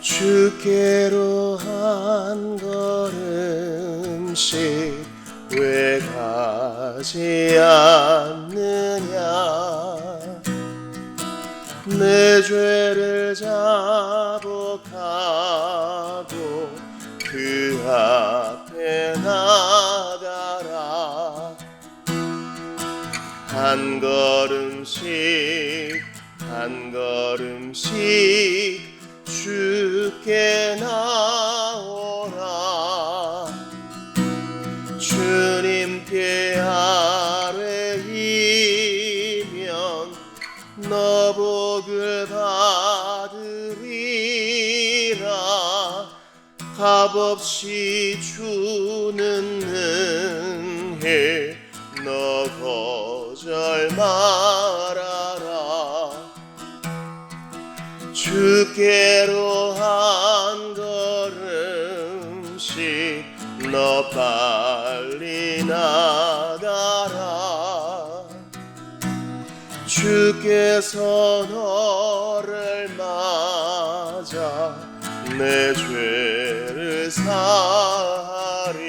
주께로 한 걸음씩 왜 가지 않느냐. 내 죄를 자복하고 그 앞에 나가라. 한 걸음씩 한 걸음씩 주께 나오라. 주님께 아뢰이면 너 복을 받으리라. 값없이 주는 은혜 너 거절 말아라. 주께로 한 걸음씩 너 빨리 나가라. 주께서 너를 맞아 내 죄를 사하리.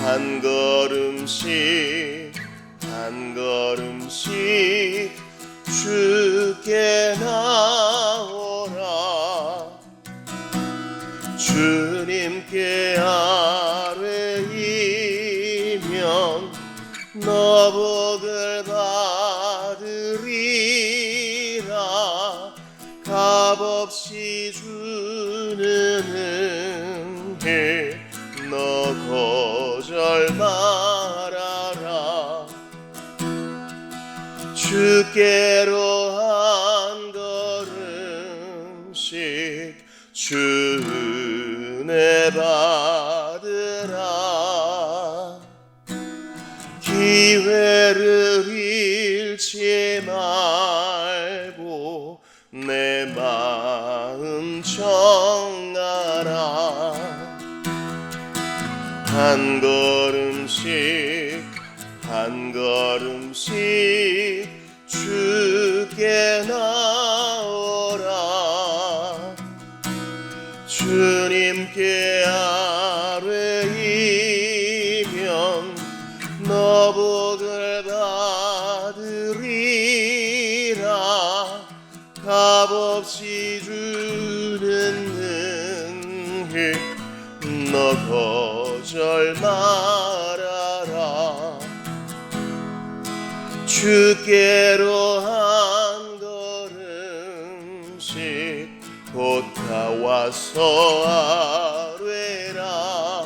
한 걸음씩 한 걸음씩 주께 나오라. 주님께 아뢰이면 너 복을 받으리라. 값없이 주는 은혜 너 거절 말아라. 주께로 한 걸음씩 주 은혜 받으라. 기회를 잃지 말고 내 마음 정하라. 한 걸음씩 한 걸음씩 주께 나오라. 주님께 아뢰이면 너 복을 받으리라. 값없이 주는 은혜 너 거절 말아라. 주께로 한 걸음씩 곧 나와서 아뢰라.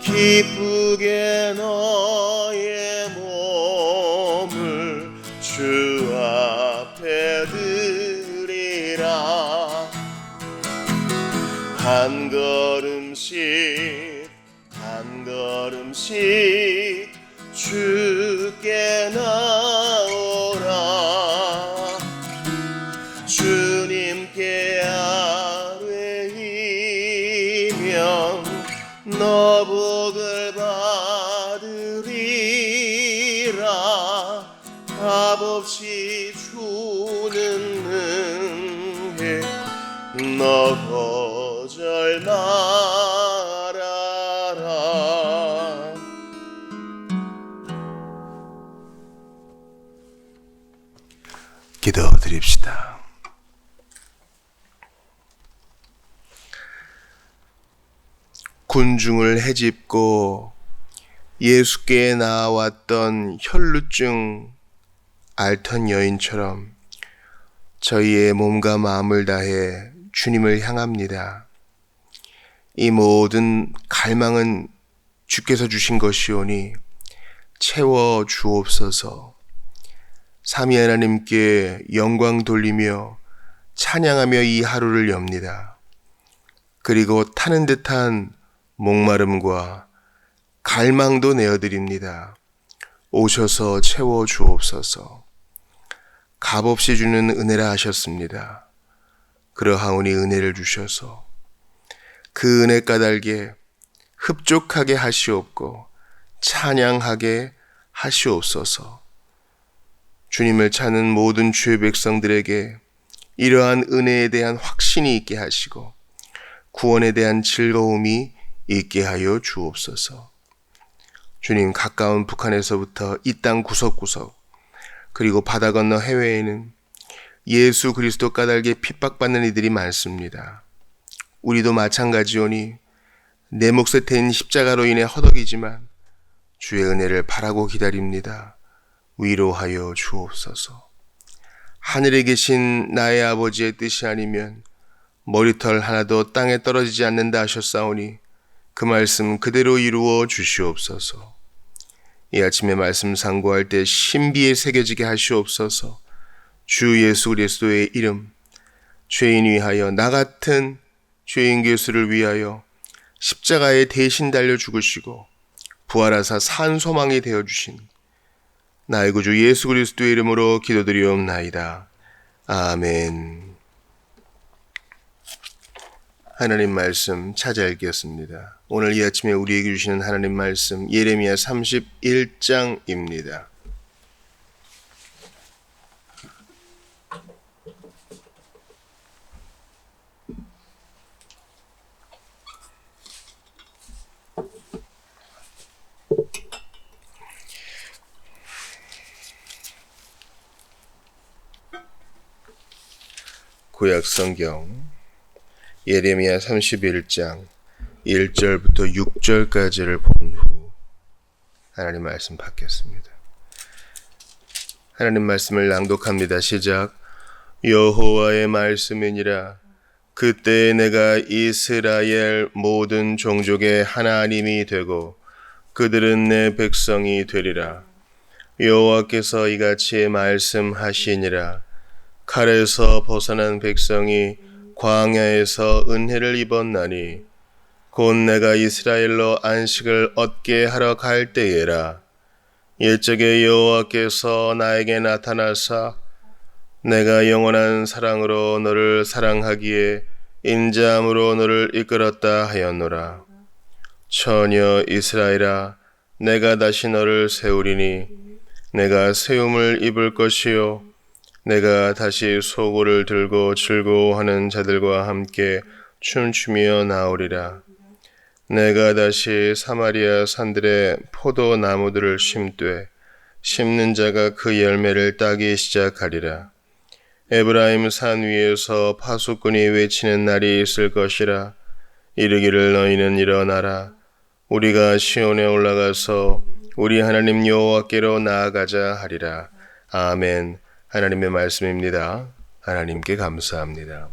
기쁘게 너의 몸을 주 앞에 드리라. 한 걸음씩 한 걸음씩 주께 나오라. 주님께 아뢰이면 너 복을 받으리라. 값없이 주는 은혜 너 거절 말아라. 기도드립시다. 군중을 헤집고 예수께 나아왔던 혈루증 앓던 여인처럼 저희의 몸과 마음을 다해 주님을 향합니다. 이 모든 갈망은 주께서 주신 것이오니 채워 주옵소서. 삼위 하나님께 영광 돌리며 찬양하며 이 하루를 엽니다. 그리고 타는 듯한 목마름과 갈망도 내어드립니다. 오셔서 채워 주옵소서. 값없이 주는 은혜라 하셨습니다. 그러하오니 은혜를 주셔서 그 은혜 까닭에 흡족하게 하시옵고 찬양하게 하시옵소서. 주님을 찾는 모든 주의 백성들에게 이러한 은혜에 대한 확신이 있게 하시고 구원에 대한 즐거움이 있게 하여 주옵소서. 주님, 가까운 북한에서부터 이 땅 구석구석 그리고 바다 건너 해외에는 예수 그리스도 까닭에 핍박받는 이들이 많습니다. 우리도 마찬가지오니 내 몫에 대인 십자가로 인해 허덕이지만 주의 은혜를 바라고 기다립니다. 위로하여 주옵소서. 하늘에 계신 나의 아버지의 뜻이 아니면 머리털 하나도 땅에 떨어지지 않는다 하셨사오니 그 말씀 그대로 이루어 주시옵소서. 이 아침에 말씀 상고할 때 신비에 새겨지게 하시옵소서. 주 예수 그리스도의 이름, 죄인 위하여 나 같은 죄인 괴수를 위하여 십자가에 대신 달려 죽으시고 부활하사 산 소망이 되어주신 나의 구주 예수 그리스도의 이름으로 기도드리옵나이다. 아멘. 하나님 말씀 찾아 읽겠습니다. 오늘 이 아침에 우리에게 주시는 하나님 말씀 예레미야 31장입니다. 구약성경 예레미야 31장 1절부터 6절까지를 본 후 하나님 말씀 받겠습니다. 하나님 말씀을 낭독합니다. 시작. 여호와의 말씀이니라. 그때 내가 이스라엘 모든 종족의 하나님이 되고 그들은 내 백성이 되리라. 여호와께서 이같이 말씀하시니라. 칼에서 벗어난 백성이 광야에서 은혜를 입었나니 곧 내가 이스라엘로 안식을 얻게 하러 갈 때에라. 옛적에 여호와께서 나에게 나타나사 내가 영원한 사랑으로 너를 사랑하기에 인자함으로 너를 이끌었다 하였노라. 처녀 이스라엘아, 내가 다시 너를 세우리니 내가 세움을 입을 것이요 내가 다시 소고를 들고 즐거워하는 자들과 함께 춤추며 나오리라. 내가 다시 사마리아 산들의 포도나무들을 심되 심는 자가 그 열매를 따기 시작하리라. 에브라임 산 위에서 파수꾼이 외치는 날이 있을 것이라. 이르기를 너희는 일어나라. 우리가 시온에 올라가서 우리 하나님 여호와께로 나아가자 하리라. 아멘. 하나님의 말씀입니다. 하나님께 감사합니다.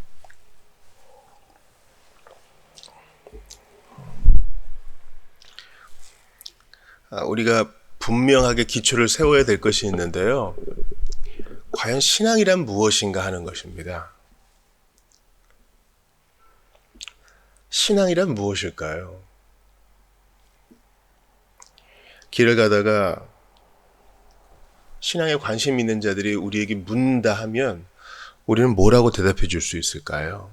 우리가 분명하게 기초를 세워야 될 것이 있는데요. 과연 신앙이란 무엇인가 하는 것입니다. 신앙이란 무엇일까요? 길을 가다가 신앙에 관심 있는 자들이 우리에게 묻는다 하면 우리는 뭐라고 대답해 줄 수 있을까요?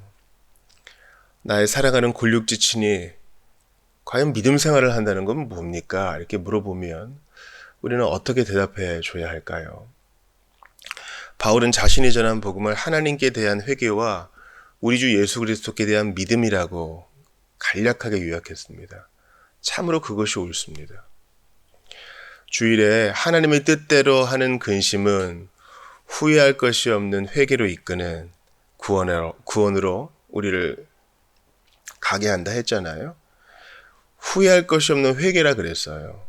나의 사랑하는 골육지친이 과연 믿음 생활을 한다는 건 뭡니까? 이렇게 물어보면 우리는 어떻게 대답해 줘야 할까요? 바울은 자신이 전한 복음을 하나님께 대한 회개와 우리 주 예수 그리스도께 대한 믿음이라고 간략하게 요약했습니다. 참으로 그것이 옳습니다. 주일에 하나님의 뜻대로 하는 근심은 후회할 것이 없는 회개로 이끄는 구원으로 우리를 가게 한다 했잖아요. 후회할 것이 없는 회개라 그랬어요.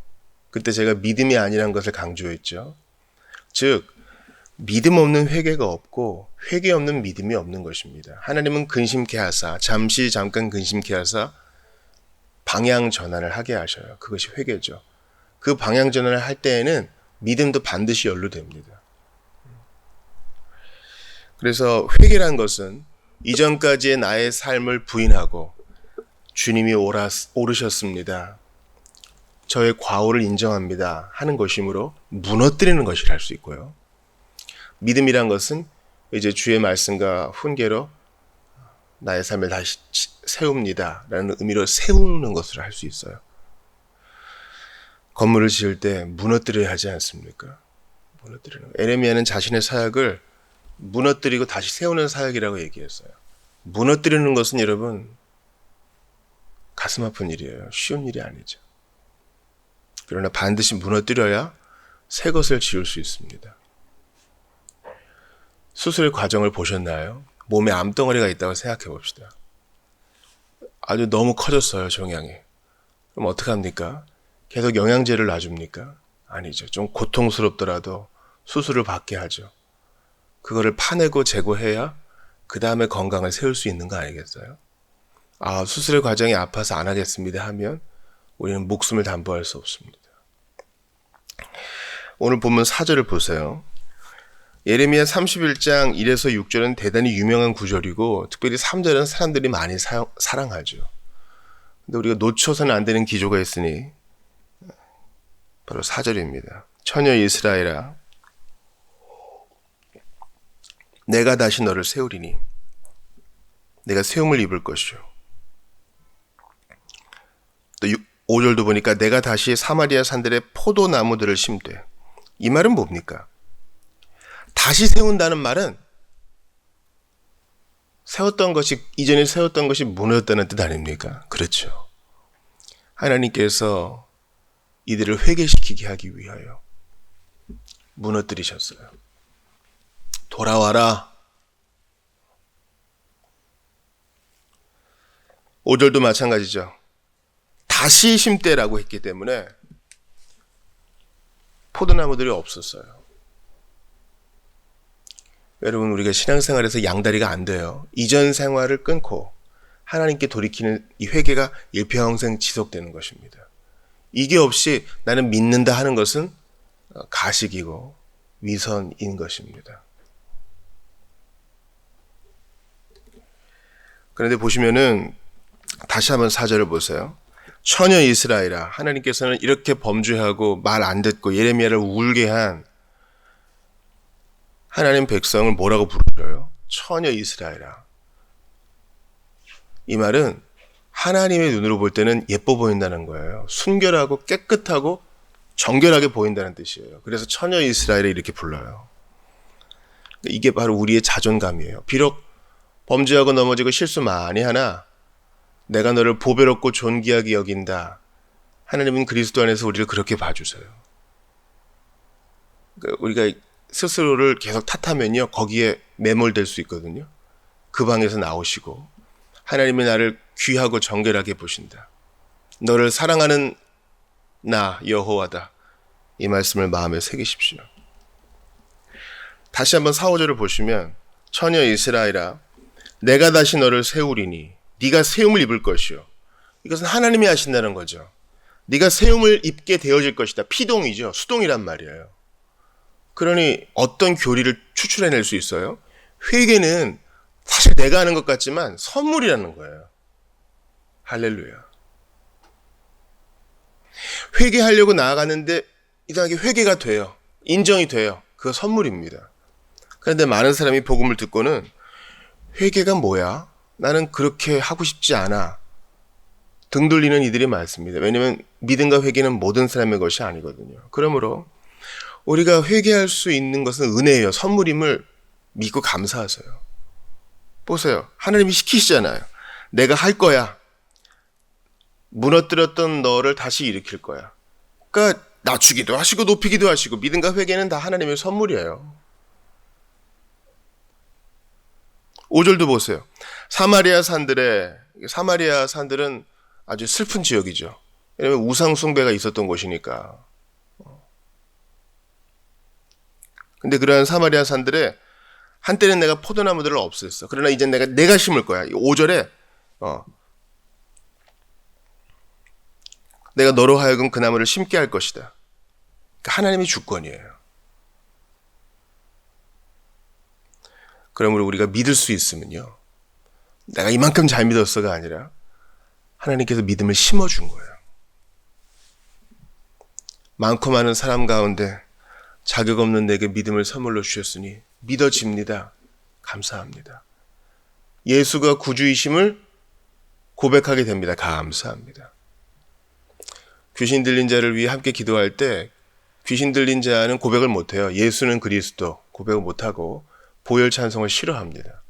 그때 제가 믿음이 아니란 것을 강조했죠. 즉 믿음 없는 회개가 없고 회개 없는 믿음이 없는 것입니다. 하나님은 근심케 하사 잠깐 근심케 하사 방향 전환을 하게 하셔요. 그것이 회개죠. 그 방향 전환을 할 때에는 믿음도 반드시 연루됩니다. 그래서 회개란 것은 이전까지의 나의 삶을 부인하고 주님이 오르셨습니다. 저의 과오를 인정합니다. 하는 것이므로 무너뜨리는 것이라 할 수 있고요. 믿음이란 것은 이제 주의 말씀과 훈계로 나의 삶을 다시 세웁니다. 라는 의미로 세우는 것을 할 수 있어요. 건물을 지을 때 무너뜨려야 하지 않습니까? 무너뜨리는 거. 에레미야는 자신의 사역을 무너뜨리고 다시 세우는 사역이라고 얘기했어요. 무너뜨리는 것은 여러분 가슴 아픈 일이에요. 쉬운 일이 아니죠. 그러나 반드시 무너뜨려야 새 것을 지을 수 있습니다. 수술 과정을 보셨나요? 몸에 암덩어리가 있다고 생각해 봅시다. 아주 너무 커졌어요, 종양이. 그럼 어떡합니까? 계속 영양제를 놔줍니까? 아니죠. 좀 고통스럽더라도 수술을 받게 하죠. 그거를 파내고 제거해야 그 다음에 건강을 세울 수 있는 거 아니겠어요? 아, 수술의 과정이 아파서 안 하겠습니다 하면 우리는 목숨을 담보할 수 없습니다. 오늘 본문 4절을 보세요. 예레미야 31장 1에서 6절은 대단히 유명한 구절이고 특별히 3절은 사람들이 많이 사랑하죠. 근데 우리가 놓쳐서는 안 되는 기조가 있으니 바로 4절입니다. 처녀 이스라엘아, 내가 다시 너를 세우리니 내가 세움을 입을 것이요. 또 5절도 보니까 내가 다시 사마리아 산들의 포도나무들을 심되. 이 말은 뭡니까? 다시 세운다는 말은 이전에 세웠던 것이 무너졌다는 뜻 아닙니까? 그렇죠. 하나님께서 이들을 회개시키게 하기 위하여 무너뜨리셨어요. 돌아와라. 5절도 마찬가지죠. 다시 심때라고 했기 때문에 포도나무들이 없었어요. 여러분, 우리가 신앙생활에서 양다리가 안 돼요. 이전 생활을 끊고 하나님께 돌이키는 이 회개가 일평생 지속되는 것입니다. 이게 없이 나는 믿는다 하는 것은 가식이고 위선인 것입니다. 그런데 보시면은 다시 한번 4절을 보세요. 처녀 이스라엘아, 하나님께서는 이렇게 범죄하고 말 안 듣고 예레미야를 울게 한 하나님 백성을 뭐라고 부르셔요? 처녀 이스라엘아. 이 말은 하나님의 눈으로 볼 때는 예뻐 보인다는 거예요. 순결하고 깨끗하고 정결하게 보인다는 뜻이에요. 그래서 처녀 이스라엘을 이렇게 불러요. 이게 바로 우리의 자존감이에요. 비록 범죄하고 넘어지고 실수 많이 하나 내가 너를 보배롭고 존귀하게 여긴다. 하나님은 그리스도 안에서 우리를 그렇게 봐주세요. 그러니까 우리가 스스로를 계속 탓하면요, 거기에 매몰될 수 있거든요. 그 방에서 나오시고 하나님이 나를 귀하고 정결하게 보신다. 너를 사랑하는 나 여호와다. 이 말씀을 마음에 새기십시오. 다시 한번 4, 5절을 보시면 처녀 이스라엘아, 내가 다시 너를 세우리니 네가 세움을 입을 것이요. 이것은 하나님이 하신다는 거죠. 네가 세움을 입게 되어질 것이다. 피동이죠. 수동이란 말이에요. 그러니 어떤 교리를 추출해낼 수 있어요? 회개는 사실 내가 하는 것 같지만 선물이라는 거예요. 할렐루야. 회개하려고 나아가는데 이상하게 회개가 돼요. 인정이 돼요. 그거 선물입니다. 그런데 많은 사람이 복음을 듣고는 회개가 뭐야? 나는 그렇게 하고 싶지 않아. 등 돌리는 이들이 많습니다. 왜냐하면 믿음과 회개는 모든 사람의 것이 아니거든요. 그러므로 우리가 회개할 수 있는 것은 은혜예요. 선물임을 믿고 감사하세요. 보세요. 하나님이 시키시잖아요. 내가 할 거야. 무너뜨렸던 너를 다시 일으킬 거야. 그러니까 낮추기도 하시고 높이기도 하시고 믿음과 회개는 다 하나님의 선물이에요. 5절도 보세요. 사마리아 산들은 아주 슬픈 지역이죠. 왜냐하면 우상 숭배가 있었던 곳이니까. 근데 그러한 사마리아 산들에 한때는 내가 포도나무들을 없앴어. 그러나 이제 내가 심을 거야. 5절에 내가 너로 하여금 그 나무를 심게 할 것이다. 그러니까 하나님의 주권이에요. 그러므로 우리가 믿을 수 있으면요, 내가 이만큼 잘 믿었어가 아니라 하나님께서 믿음을 심어준 거예요. 많고 많은 사람 가운데 자격 없는 내게 믿음을 선물로 주셨으니 믿어집니다. 감사합니다. 예수가 구주이심을 고백하게 됩니다. 감사합니다. 귀신 들린 자를 위해 함께 기도할 때 귀신 들린 자는 고백을 못해요. 예수는 그리스도 고백을 못하고 보혈 찬송을 싫어합니다.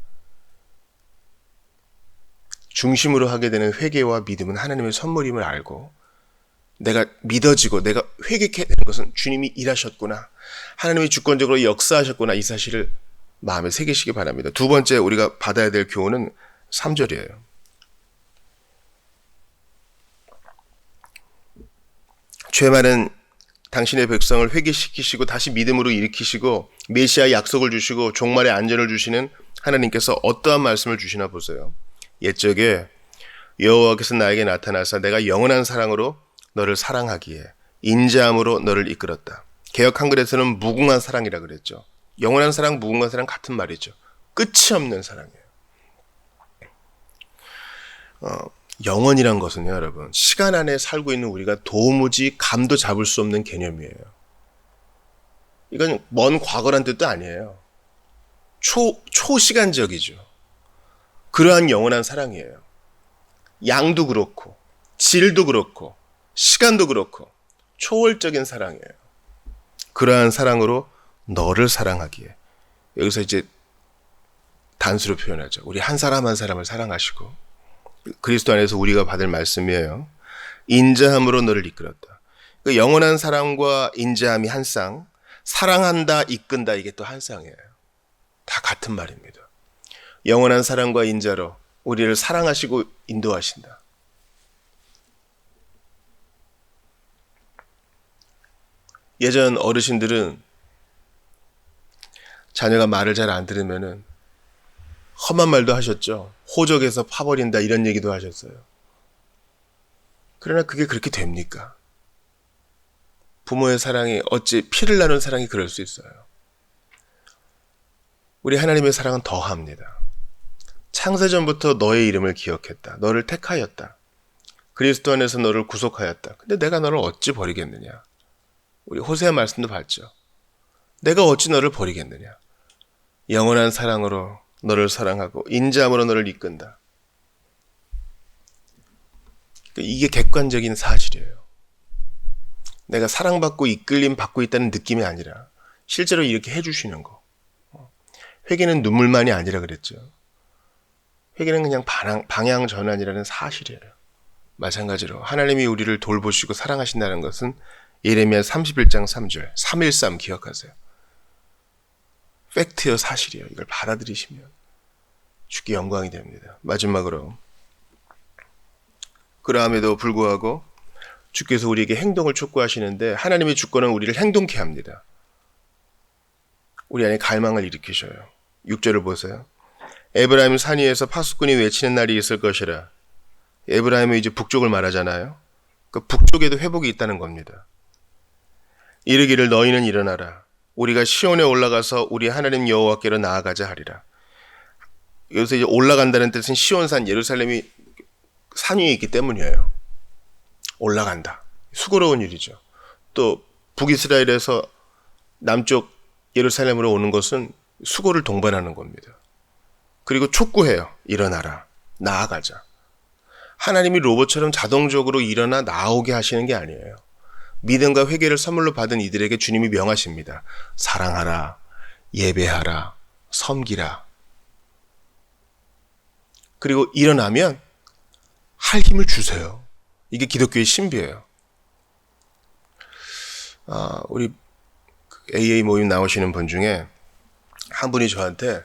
중심으로 하게 되는 회개와 믿음은 하나님의 선물임을 알고 내가 믿어지고 내가 회개케 되는 것은 주님이 일하셨구나. 하나님이 주권적으로 역사하셨구나. 이 사실을 마음에 새기시기 바랍니다. 두 번째 우리가 받아야 될 교훈은 3절이에요. 죄 많은 당신의 백성을 회개시키시고 다시 믿음으로 일으키시고 메시아 약속을 주시고 종말의 안전을 주시는 하나님께서 어떠한 말씀을 주시나 보세요. 옛적에 여호와께서 나에게 나타나사 내가 영원한 사랑으로 너를 사랑하기에 인자함으로 너를 이끌었다. 개역 한글에서는 무궁한 사랑이라 그랬죠. 영원한 사랑, 무궁한 사랑 같은 말이죠. 끝이 없는 사랑이에요. 영원이란 것은요, 여러분, 시간 안에 살고 있는 우리가 도무지 감도 잡을 수 없는 개념이에요. 이건 먼 과거란 뜻도 아니에요. 초시간적이죠. 그러한 영원한 사랑이에요. 양도 그렇고, 질도 그렇고, 시간도 그렇고, 초월적인 사랑이에요. 그러한 사랑으로 너를 사랑하기에. 여기서 이제 단수로 표현하죠. 우리 한 사람 한 사람을 사랑하시고, 그리스도 안에서 우리가 받을 말씀이에요. 인자함으로 너를 이끌었다. 그 영원한 사랑과 인자함이 한 쌍, 사랑한다, 이끈다, 이게 또 한 쌍이에요. 다 같은 말입니다. 영원한 사랑과 인자로 우리를 사랑하시고 인도하신다. 예전 어르신들은 자녀가 말을 잘 안 들으면은 험한 말도 하셨죠. 호적에서 파버린다 이런 얘기도 하셨어요. 그러나 그게 그렇게 됩니까? 부모의 사랑이 어찌 피를 나눈 사랑이 그럴 수 있어요. 우리 하나님의 사랑은 더합니다. 창세전부터 너의 이름을 기억했다. 너를 택하였다. 그리스도 안에서 너를 구속하였다. 근데 내가 너를 어찌 버리겠느냐. 우리 호세아 말씀도 봤죠. 내가 어찌 너를 버리겠느냐. 영원한 사랑으로 너를 사랑하고 인자함으로 너를 이끈다. 이게 객관적인 사실이에요. 내가 사랑받고 이끌림 받고 있다는 느낌이 아니라 실제로 이렇게 해주시는 거. 회개는 눈물만이 아니라 그랬죠. 회개는 그냥 방향 전환이라는 사실이에요. 마찬가지로 하나님이 우리를 돌보시고 사랑하신다는 것은 예레미야 31장 3절 313 기억하세요. 팩트요, 사실이에요. 이걸 받아들이시면 주께 영광이 됩니다. 마지막으로 그러함에도 불구하고 주께서 우리에게 행동을 촉구하시는데 하나님의 주권은 우리를 행동케 합니다. 우리 안에 갈망을 일으키셔요. 6절을 보세요. 에브라임 산 위에서 파수꾼이 외치는 날이 있을 것이라. 에브라임은 이제 북쪽을 말하잖아요. 그 북쪽에도 회복이 있다는 겁니다. 이르기를 너희는 일어나라. 우리가 시온에 올라가서 우리 하나님 여호와께로 나아가자 하리라. 여기서 이제 올라간다는 뜻은 시온산 예루살렘이 산 위에 있기 때문이에요. 올라간다. 수고로운 일이죠. 또 북이스라엘에서 남쪽 예루살렘으로 오는 것은 수고를 동반하는 겁니다. 그리고 촉구해요. 일어나라. 나아가자. 하나님이 로봇처럼 자동적으로 일어나 나오게 하시는 게 아니에요. 믿음과 회개를 선물로 받은 이들에게 주님이 명하십니다. 사랑하라, 예배하라, 섬기라. 그리고 일어나면 할 힘을 주세요. 이게 기독교의 신비예요. 우리 AA 모임 나오시는 분 중에 한 분이 저한테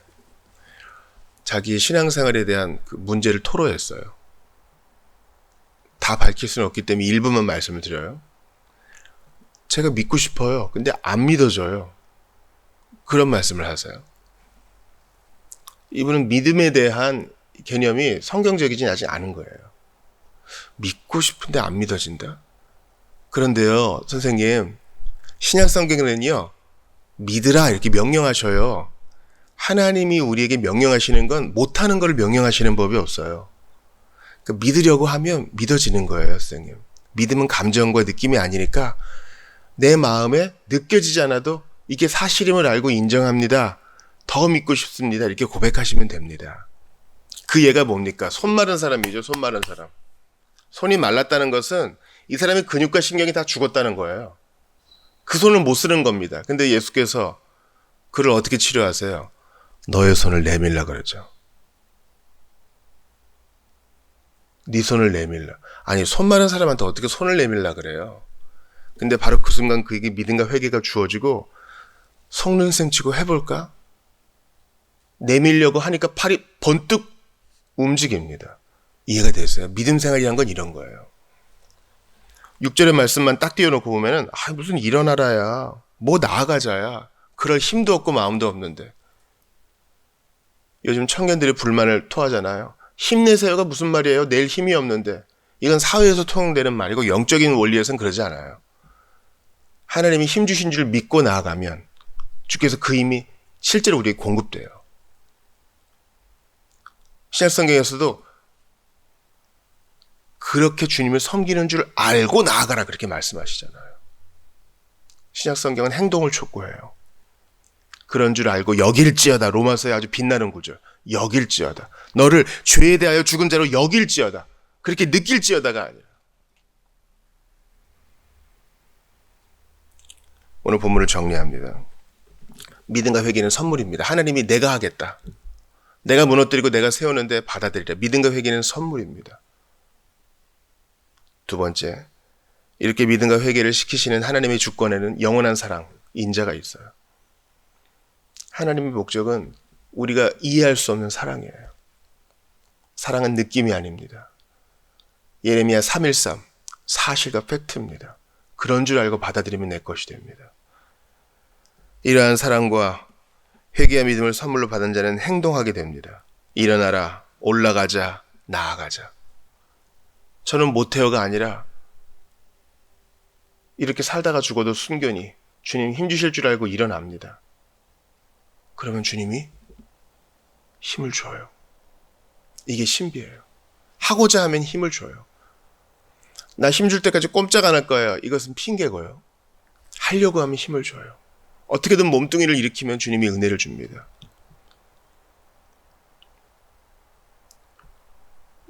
자기의 신앙생활에 대한 그 문제를 토로했어요. 다 밝힐 수는 없기 때문에 일부만 말씀을 드려요. 제가 믿고 싶어요. 근데 안 믿어져요. 그런 말씀을 하세요. 이분은 믿음에 대한 개념이 성경적이진 아직 않은 거예요. 믿고 싶은데 안 믿어진다? 그런데요, 선생님, 신약 성경에는요, 믿으라 이렇게 명령하셔요. 하나님이 우리에게 명령하시는 건 못하는 걸 명령하시는 법이 없어요. 그러니까 믿으려고 하면 믿어지는 거예요, 선생님. 믿음은 감정과 느낌이 아니니까 내 마음에 느껴지지 않아도 이게 사실임을 알고 인정합니다. 더 믿고 싶습니다. 이렇게 고백하시면 됩니다. 그 예가 뭡니까? 손 마른 사람이죠. 손 마른 사람. 손이 말랐다는 것은 이 사람의 근육과 신경이 다 죽었다는 거예요. 그 손을 못 쓰는 겁니다. 근데 예수께서 그를 어떻게 치료하세요? 너의 손을 내밀라 그러죠. 네 손을 내밀라. 아니, 손 마른 사람한테 어떻게 손을 내밀라 그래요? 근데 바로 그 순간 그에게 믿음과 회개가 주어지고 속는 셈 치고 해볼까? 내밀려고 하니까 팔이 번뜩 움직입니다. 이해가 됐어요? 믿음 생활이란 건 이런 거예요. 6절의 말씀만 딱 띄워놓고 보면은 무슨 일어나라야, 뭐 나아가자야, 그럴 힘도 없고 마음도 없는데. 요즘 청년들이 불만을 토하잖아요. 힘내세요가 무슨 말이에요? 내일 힘이 없는데. 이건 사회에서 통용되는 말이고 영적인 원리에서는 그러지 않아요. 하나님이 힘 주신 줄 믿고 나아가면 주께서 그 힘이 실제로 우리에게 공급돼요. 신약성경에서도 그렇게 주님을 섬기는 줄 알고 나아가라 그렇게 말씀하시잖아요. 신약성경은 행동을 촉구해요. 그런 줄 알고 여길지어다. 로마서의 아주 빛나는 구절. 여길지어다. 너를 죄에 대하여 죽은 자로 여길지어다. 그렇게 느낄지어다가 아니라. 오늘 본문을 정리합니다. 믿음과 회개는 선물입니다. 하나님이 내가 하겠다. 내가 무너뜨리고 내가 세우는데 받아들이라. 믿음과 회개는 선물입니다. 두 번째, 이렇게 믿음과 회개를 시키시는 하나님의 주권에는 영원한 사랑, 인자가 있어요. 하나님의 목적은 우리가 이해할 수 없는 사랑이에요. 사랑은 느낌이 아닙니다. 예레미야 3:13, 사실과 팩트입니다. 그런 줄 알고 받아들이면 내 것이 됩니다. 이러한 사랑과 회개와 믿음을 선물로 받은 자는 행동하게 됩니다. 일어나라, 올라가자, 나아가자. 저는 못해요가 아니라 이렇게 살다가 죽어도 순견히 주님 힘 주실 줄 알고 일어납니다. 그러면 주님이 힘을 줘요. 이게 신비예요. 하고자 하면 힘을 줘요. 나 힘 줄 때까지 꼼짝 안 할 거예요. 이것은 핑계고요. 하려고 하면 힘을 줘요. 어떻게든 몸뚱이를 일으키면 주님이 은혜를 줍니다.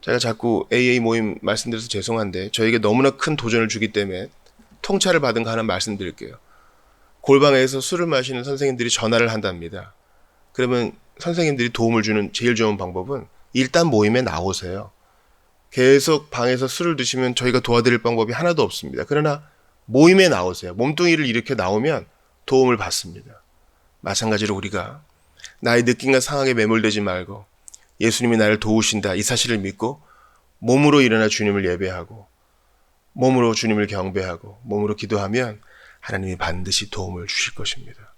제가 자꾸 AA 모임 말씀드려서 죄송한데 저에게 너무나 큰 도전을 주기 때문에 통찰을 받은 거 하나 말씀드릴게요. 골방에서 술을 마시는 선생님들이 전화를 한답니다. 그러면 선생님들이 도움을 주는 제일 좋은 방법은 일단 모임에 나오세요. 계속 방에서 술을 드시면 저희가 도와드릴 방법이 하나도 없습니다. 그러나 모임에 나오세요. 몸뚱이를 일으켜 나오면 도움을 받습니다. 마찬가지로 우리가 나의 느낌과 상황에 매몰되지 말고 예수님이 나를 도우신다 이 사실을 믿고 몸으로 일어나 주님을 예배하고 몸으로 주님을 경배하고 몸으로 기도하면 하나님이 반드시 도움을 주실 것입니다.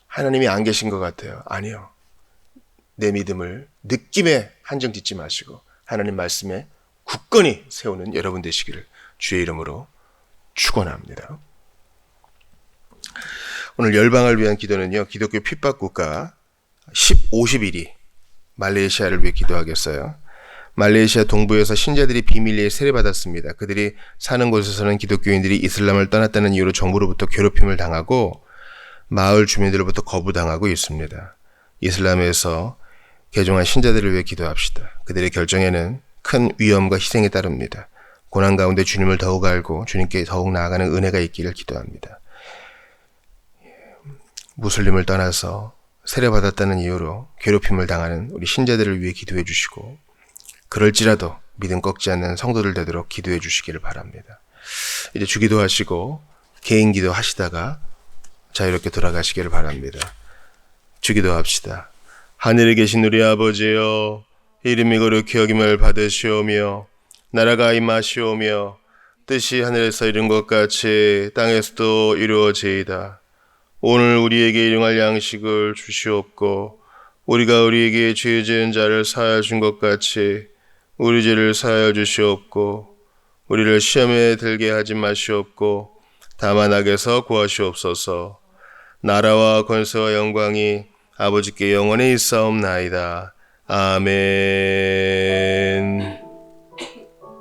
하나님이 안 계신 것 같아요. 아니요. 내 믿음을 느낌에 한정 짓지 마시고 하나님 말씀에 굳건히 세우는 여러분 되시기를 주의 이름으로 축원합니다. 오늘 열방을 위한 기도는요. 기독교 핍박국가 51이 말레이시아를 위해 기도하겠어요. 말레이시아 동부에서 신자들이 비밀리에 세례받았습니다. 그들이 사는 곳에서는 기독교인들이 이슬람을 떠났다는 이유로 정부로부터 괴롭힘을 당하고 마을 주민들로부터 거부당하고 있습니다. 이슬람에서 개종한 신자들을 위해 기도합시다. 그들의 결정에는 큰 위험과 희생이 따릅니다. 고난 가운데 주님을 더욱 알고 주님께 더욱 나아가는 은혜가 있기를 기도합니다. 무슬림을 떠나서 세례받았다는 이유로 괴롭힘을 당하는 우리 신자들을 위해 기도해 주시고 그럴지라도 믿음 꺾지 않는 성도들 되도록 기도해 주시기를 바랍니다. 이제 주기도 하시고 개인 기도 하시다가 자유롭게 돌아가시기를 바랍니다. 주기도 합시다. 하늘에 계신 우리 아버지여, 이름이 거룩히 여김을 받으시오며 나라가 임하시오며 뜻이 하늘에서 이룬 것 같이 땅에서도 이루어지이다. 오늘 우리에게 일용할 양식을 주시옵고 우리가 우리에게 죄 지은 자를 사하여 준 것 같이 우리 죄를 사하여 주시옵고 우리를 시험에 들게 하지 마시옵고 다만 악에서 구하시옵소서. 나라와 권세와 영광이 아버지께 영원히 있사옵나이다. 아멘.